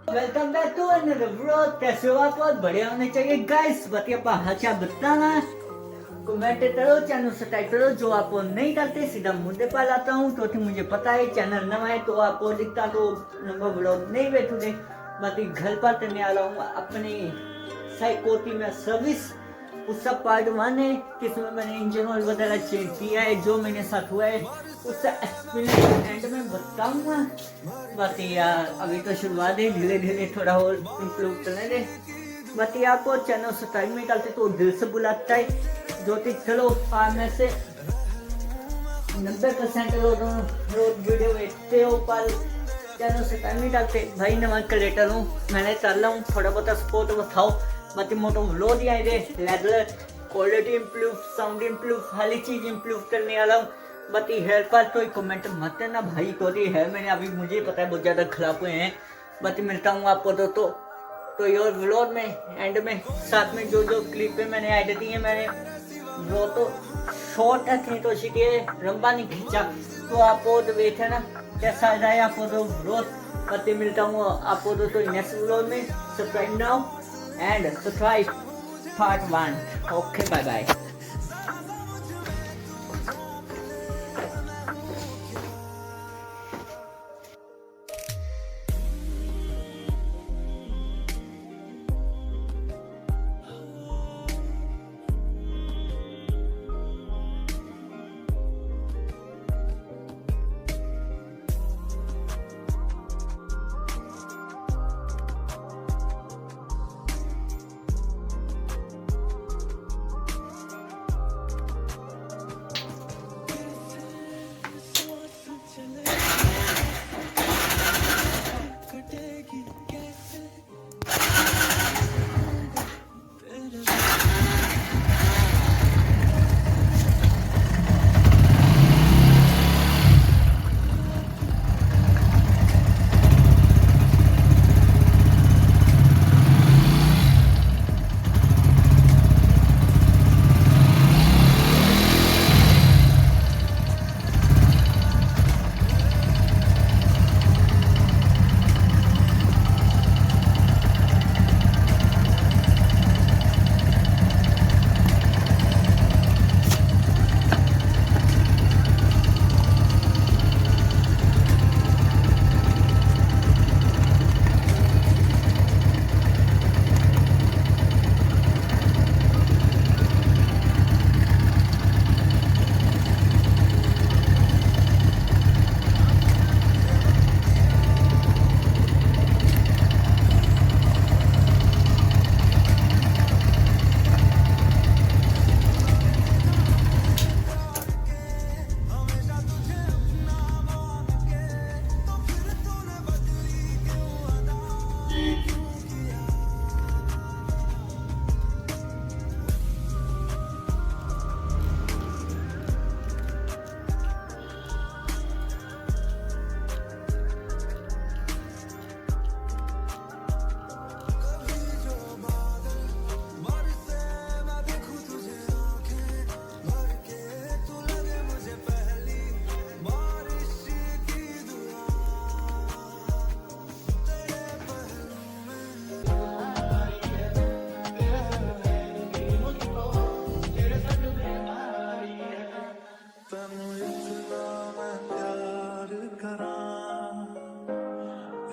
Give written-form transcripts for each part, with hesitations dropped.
Welcome back to another vlog. कैसे हो आप? बहुत बढ़िया होने चाहिए गाइस। बताइए आप हालचाल बताना, कमेंट करो, चैनल सब्सक्राइब करो। जो आपको नहीं करते सीधा मुद्दे पर लाता हूँ, क्योंकि मुझे पता है चैनल नवा है तो आपको दिखता तो नंबर व्लॉग नहीं बैठोगे। बाकी घर पर करने वाला हूँ अपनी साइकोटी में सर्विस। उसका पार्ट 1 है जिसमें मैंने इंजन ऑयल वगैरह चेंज किया है। जो मेरे साथ हुआ है उसका एक्सपीरियंस एंड में बताऊंगा। बाकी यार अभी तो शुरुआत है, धीरे धीरे थोड़ा और इम्प्रूव करने दे। बाकी आपको चैनल सब्सक्राइब नहीं करते तो दिल से बुलाता है। जो कि चलो आज में से 90% लोग रोज वीडियो देखते हो पर चैनल सब्सक्राइब नहीं करते। भाई नवा क्रिएटर हूँ, मैंने कर रहा हूँ, थोड़ा बहुत सपोर्ट बताओ। बाकी मोटो व्लॉग ही आए थे regular, quality improve, sound improve, हर चीज इम्प्रूव करने वाला हूँ। बाकी हेयर पर कोई कमेंट मत करना भाई, क्योंकि है मैंने अभी मुझे पता है बहुत ज़्यादा खराब हुए हैं। बाकी मिलता हूँ आपको तो ये व्लॉग में एंड में साथ में जो जो क्लिपें मैंने ऐड की हैं, मैंने वो तो शॉर्ट थे तो इसलिए लंबा नहीं खींचा। तो आपको तो देखे ना कैसा आ जाए आपको तो व्लॉग। बाकी मिलता हूँ आपको तो नेक्स्ट व्लॉग में। Subscribe now and subscribe part 1। Okay bye bye.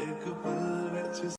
एक पल